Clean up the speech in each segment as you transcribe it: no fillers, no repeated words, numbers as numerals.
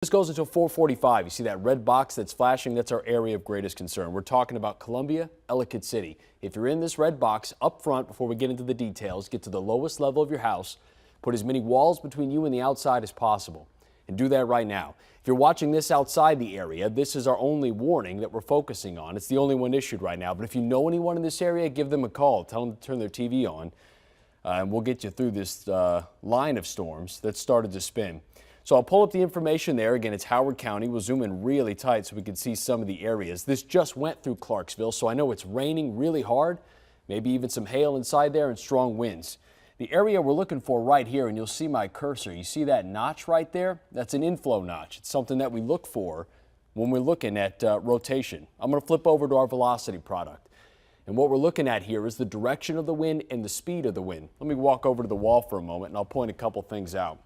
This goes until 4:45. You see that red box that's flashing? That's our area of greatest concern. We're talking about Columbia, Ellicott City. If you're in this red box up front, before we get into the details, get to the lowest level of your house, put as many walls between you and the outside as possible, and do that right now. If you're watching this outside the area, this is our only warning that we're focusing on. It's the only one issued right now, but if you know anyone in this area, give them a call. Tell them to turn their TV on, and we'll get you through this line of storms that started to spin. So I'll pull up the information there. Again, it's Howard County. We'll zoom in really tight so we can see some of the areas. This just went through Clarksville, so I know it's raining really hard, maybe even some hail inside there and strong winds. The area we're looking for right here, and you'll see my cursor. You see that notch right there? That's an inflow notch. It's something that we look for when we're looking at rotation. I'm going to flip over to our velocity product. And what we're looking at here is the direction of the wind and the speed of the wind. Let me walk over to the wall for a moment and I'll point a couple things out.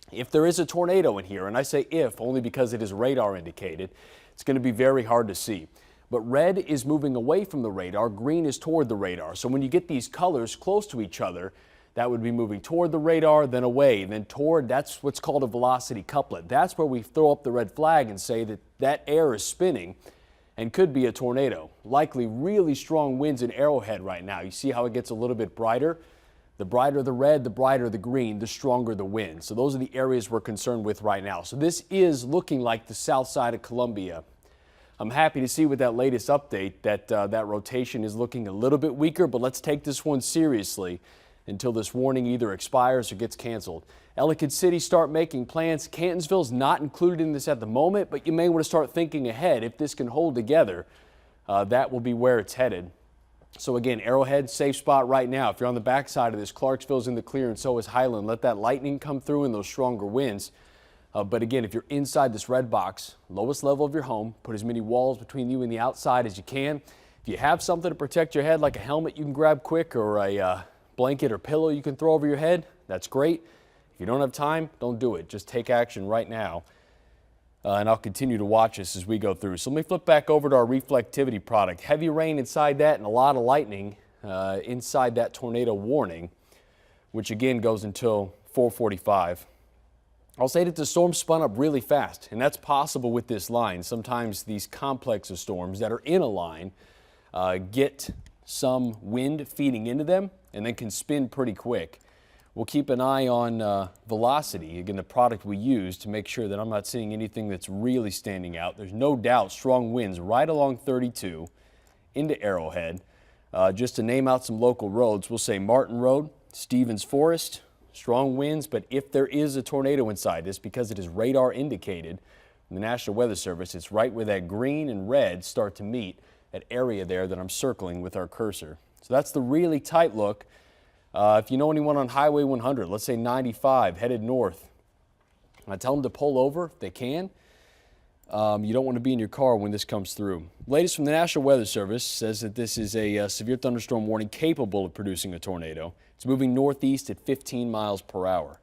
If there is a tornado in here, and I say if only because it is radar indicated, it's going to be very hard to see. But red is moving away from the radar, green is toward the radar. So when you get these colors close to each other, that would be moving toward the radar, then away, then toward. That's what's called a velocity couplet. That's where we throw up the red flag and say that that air is spinning and could be a tornado. Likely really strong winds in Arrowhead right now. You see how it gets a little bit brighter? The brighter the red, the brighter the green, the stronger the wind. So those are the areas we're concerned with right now. So this is looking like the south side of Columbia. I'm happy to see with that latest update that that rotation is looking a little bit weaker, but let's take this one seriously until this warning either expires or gets canceled. Ellicott City, start making plans. Cantonsville's not included in this at the moment, but you may want to start thinking ahead. If this can hold together, that will be where it's headed. So again, Arrowhead, safe spot right now. If you're on the backside of this, Clarksville's in the clear and so is Highland. Let that lightning come through and those stronger winds. But again, if you're inside this red box, lowest level of your home, put as many walls between you and the outside as you can. If you have something to protect your head, like a helmet you can grab quick or a blanket or pillow you can throw over your head, that's great. If you don't have time, don't do it. Just take action right now. And I'll continue to watch this as we go through. So let me flip back over to our reflectivity product. Heavy rain inside that and a lot of lightning inside that tornado warning, which again goes until 4:45. I'll say that the storm spun up really fast, and that's possible with this line. Sometimes these complex of storms that are in a line get some wind feeding into them and then can spin pretty quick. We'll keep an eye on velocity, again, the product we use, to make sure that I'm not seeing anything that's really standing out. There's no doubt strong winds right along 32 into Arrowhead. Just to name out some local roads, we'll say Martin Road, Stevens Forest, strong winds. But if there is a tornado inside this, because it is radar indicated from the National Weather Service, it's right where that green and red start to meet, that area there that I'm circling with our cursor. So that's the really tight look. If you know anyone on Highway 100, let's say 95, headed north, I tell them to pull over if they can. You don't want to be in your car when this comes through. Latest from the National Weather Service says that this is a severe thunderstorm warning capable of producing a tornado. It's moving northeast at 15 miles per hour.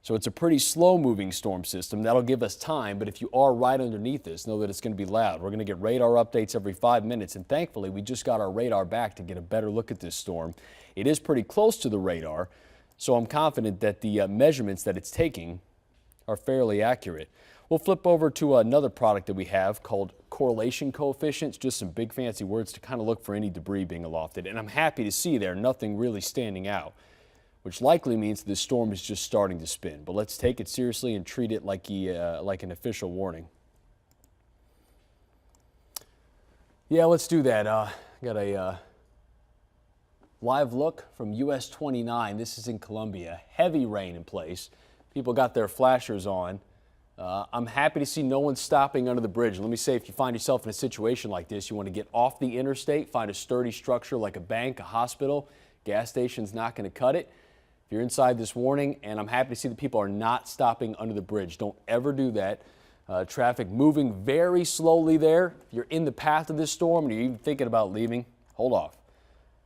So it's a pretty slow moving storm system. That'll give us time, but if you are right underneath this, know that it's going to be loud. We're going to get radar updates every 5 minutes, and thankfully we just got our radar back to get a better look at this storm. It is pretty close to the radar, so I'm confident that the measurements that it's taking are fairly accurate. We'll flip over to another product that we have called correlation coefficients, just some big fancy words to kind of look for any debris being alofted. And I'm happy to see there nothing really standing out, which likely means this storm is just starting to spin. But let's take it seriously and treat it like an official warning. Yeah, let's do that. Got a live look from US 29. This is in Columbia. Heavy rain in place. People got their flashers on. I'm happy to see no one stopping under the bridge. Let me say, if you find yourself in a situation like this, you want to get off the interstate, find a sturdy structure like a bank, a hospital. Gas station's not going to cut it. If you're inside this warning, and I'm happy to see that people are not stopping under the bridge. Don't ever do that. Traffic moving very slowly there. If you're in the path of this storm and you're even thinking about leaving, hold off.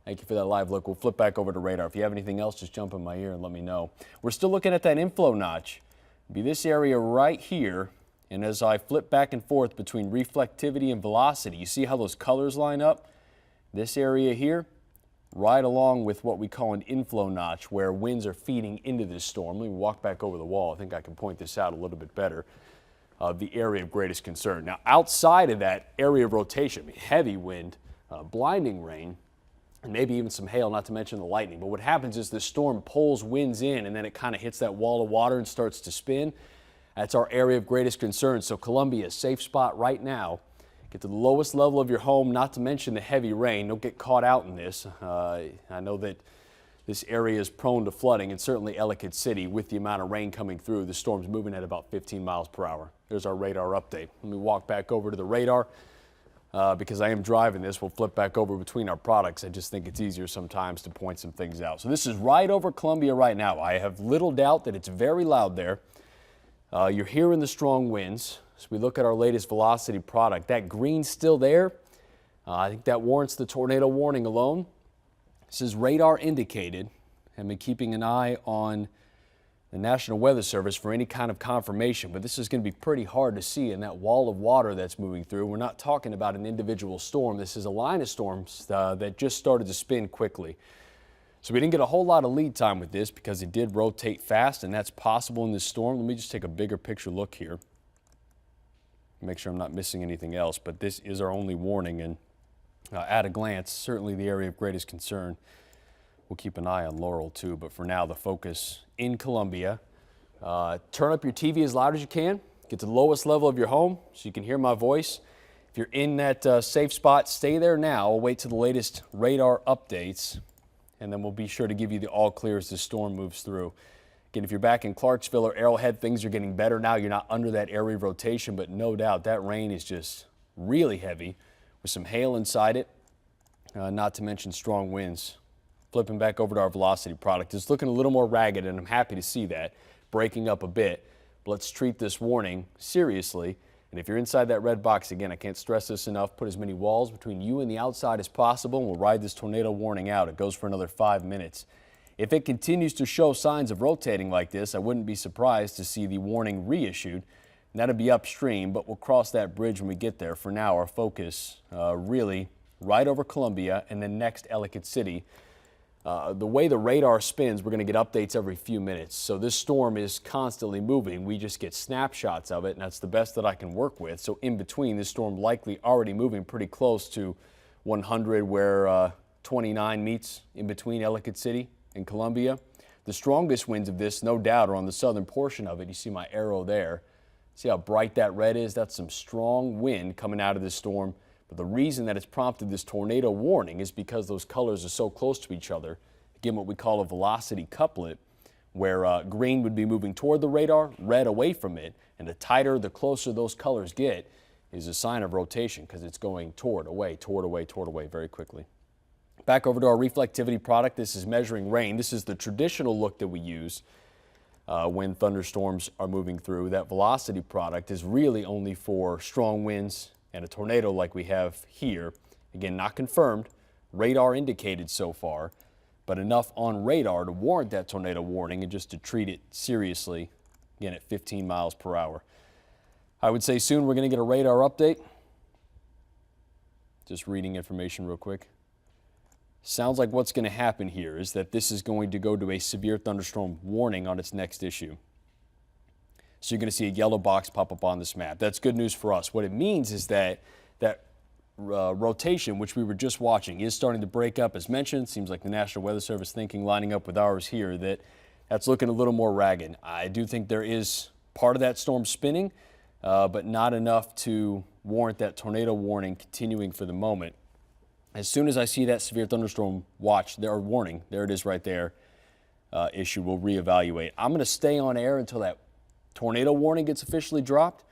Thank you for that live look. We'll flip back over to radar. If you have anything else, just jump in my ear and let me know. We're still looking at that inflow notch. It'll be this area right here. And as I flip back and forth between reflectivity and velocity, you see how those colors line up? This area here, right along with what we call an inflow notch, where winds are feeding into this storm. Let me walk back over the wall. I think I can point this out a little bit better. the area of greatest concern. Now, outside of that area of rotation, heavy wind, blinding rain, and maybe even some hail, not to mention the lightning. But what happens is the storm pulls winds in, and then it kind of hits that wall of water and starts to spin. That's our area of greatest concern. So Columbia, safe spot right now. Get to the lowest level of your home, not to mention the heavy rain. Don't get caught out in this. I know that this area is prone to flooding, and certainly Ellicott City, with the amount of rain coming through, the storm's moving at about 15 miles per hour. There's our radar update. Let me walk back over to the radar because I am driving this. We'll flip back over between our products. I just think it's easier sometimes to point some things out. So this is right over Columbia right now. I have little doubt that it's very loud there. You're hearing the strong winds. As we look at our latest velocity product, that green's still there. I think that warrants the tornado warning alone. This is radar indicated. I've been keeping an eye on the National Weather Service for any kind of confirmation, but this is going to be pretty hard to see in that wall of water that's moving through. We're not talking about an individual storm. This is a line of storms that just started to spin quickly. So we didn't get a whole lot of lead time with this because it did rotate fast, and that's possible in this storm. Let me just take a bigger picture look here. Make sure I'm not missing anything else, but this is our only warning, and at a glance, certainly the area of greatest concern. We'll keep an eye on Laurel too, but for now, the focus in Columbia. Turn up your TV as loud as you can. Get to the lowest level of your home so you can hear my voice. If you're in that safe spot, stay there now. We'll wait till the latest radar updates, and then we'll be sure to give you the all clear as the storm moves through. Again, if you're back in Clarksville or Arrowhead, things are getting better now. You're not under that area of rotation, but no doubt that rain is just really heavy with some hail inside it, not to mention strong winds. Flipping back over to our velocity product, it's looking a little more ragged, and I'm happy to see that, breaking up a bit. But let's treat this warning seriously. And if you're inside that red box, again, I can't stress this enough, put as many walls between you and the outside as possible, and we'll ride this tornado warning out. It goes for another 5 minutes. If it continues to show signs of rotating like this, I wouldn't be surprised to see the warning reissued. And that'll be upstream, but we'll cross that bridge when we get there. For now, our focus really right over Columbia and then next Ellicott City. The way the radar spins, we're going to get updates every few minutes. So this storm is constantly moving. We just get snapshots of it, and that's the best that I can work with. So in between, this storm likely already moving pretty close to 100, where 29 meets in between Ellicott City and Columbia. The strongest winds of this, no doubt, are on the southern portion of it. You see my arrow there. See how bright that red is? That's some strong wind coming out of this storm. But the reason that it's prompted this tornado warning is because those colors are so close to each other. Again, what we call a velocity couplet, where green would be moving toward the radar, red away from it. And the tighter, the closer those colors get is a sign of rotation because it's going toward, away, very quickly. Back over to our reflectivity product. This is measuring rain. This is the traditional look that we use when thunderstorms are moving through. That velocity product is really only for strong winds and a tornado like we have here. Again, not confirmed, radar indicated so far, but enough on radar to warrant that tornado warning and just to treat it seriously, again at 15 miles per hour. I would say soon we're going to get a radar update. Just reading information real quick. Sounds like what's going to happen here is that this is going to go to a severe thunderstorm warning on its next issue. So you're going to see a yellow box pop up on this map. That's good news for us. What it means is that rotation, which we were just watching, is starting to break up. As mentioned, seems like the National Weather Service thinking, lining up with ours here, that's looking a little more ragged. I do think there is part of that storm spinning, but not enough to warrant that tornado warning continuing for the moment. As soon as I see that severe thunderstorm warning, there it is right there, issue, we'll reevaluate. I'm going to stay on air until that tornado warning gets officially dropped,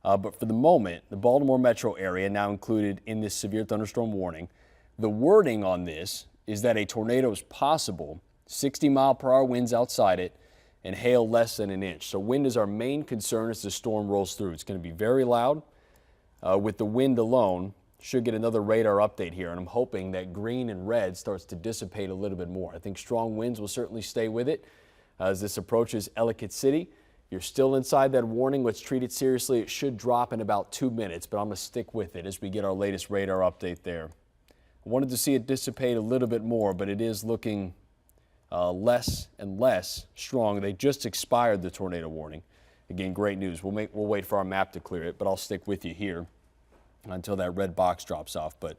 but for the moment, the Baltimore metro area now included in this severe thunderstorm warning. The wording on this is that a tornado is possible, 60-mile-per-hour winds outside it, and hail less than an inch. So wind is our main concern as the storm rolls through. It's going to be very loud. With the wind alone, should get another radar update here, and I'm hoping that green and red starts to dissipate a little bit more. I think strong winds will certainly stay with it as this approaches Ellicott City. You're still inside that warning. Let's treat it seriously. It should drop in about 2 minutes, but I'm going to stick with it as we get our latest radar update there. I wanted to see it dissipate a little bit more, but it is looking less and less strong. They just expired the tornado warning. Again, great news. We'll wait for our map to clear it, but I'll stick with you here until that red box drops off. But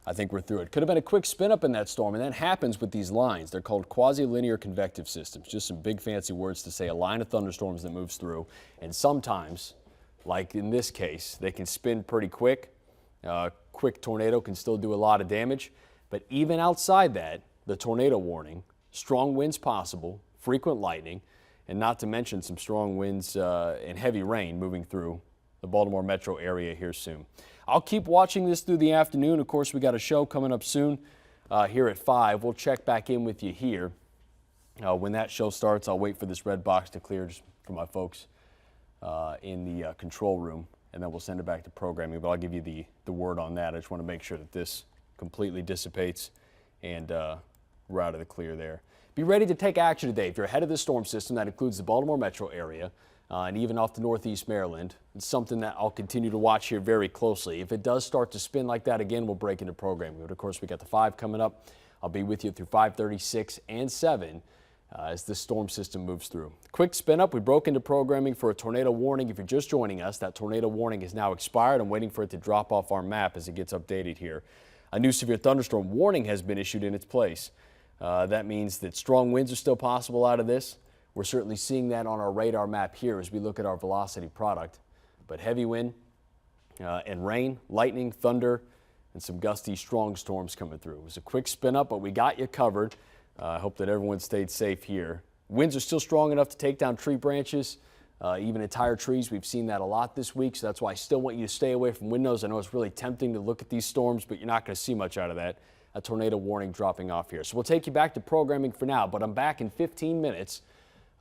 I think we're through it. Could have been a quick spin up in that storm, and that happens with these lines. They're called quasi-linear convective systems. Just some big fancy words to say a line of thunderstorms that moves through. And sometimes, like in this case, they can spin pretty quick. Quick tornado can still do a lot of damage. But even outside that, the tornado warning, strong winds possible, frequent lightning, and not to mention some strong winds and heavy rain moving through the Baltimore metro area here soon. I'll keep watching this through the afternoon. Of course, we got a show coming up soon here at 5. We'll check back in with you here. When that show starts, I'll wait for this red box to clear just for my folks in the control room, and then we'll send it back to programming. But I'll give you the word on that. I just want to make sure that this completely dissipates and we're out of the clear there. Be ready to take action today. If you're ahead of the storm system, that includes the Baltimore metro area and even off to northeast Maryland. It's something that I'll continue to watch here very closely. If it does start to spin like that again, we'll break into programming. But of course, we got the 5 coming up. I'll be with you through 5:30, 6, and 7 as this storm system moves through. Quick spin up. We broke into programming for a tornado warning. If you're just joining us, that tornado warning is now expired. I'm waiting for it to drop off our map as it gets updated here. A new severe thunderstorm warning has been issued in its place. That means that strong winds are still possible out of this. We're certainly seeing that on our radar map here as we look at our velocity product. But heavy wind and rain, lightning, thunder, and some gusty, strong storms coming through. It was a quick spin up, but we got you covered. I hope that everyone stayed safe here. Winds are still strong enough to take down tree branches, even entire trees. We've seen that a lot this week, so that's why I still want you to stay away from windows. I know it's really tempting to look at these storms, but you're not going to see much out of that. A tornado warning dropping off here. So we'll take you back to programming for now, but I'm back in 15 minutes.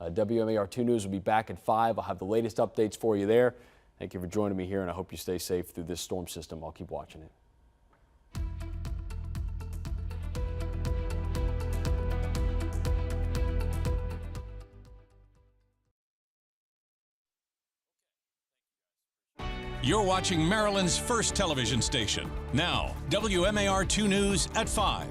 WMAR-2 News will be back at 5. I'll have the latest updates for you there. Thank you for joining me here, and I hope you stay safe through this storm system. I'll keep watching it. You're watching Maryland's first television station. Now, WMAR-2 News at 5.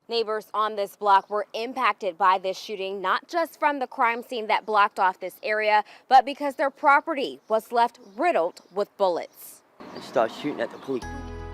Neighbors on this block were impacted by this shooting, not just from the crime scene that blocked off this area, but because their property was left riddled with bullets. And start shooting at the police.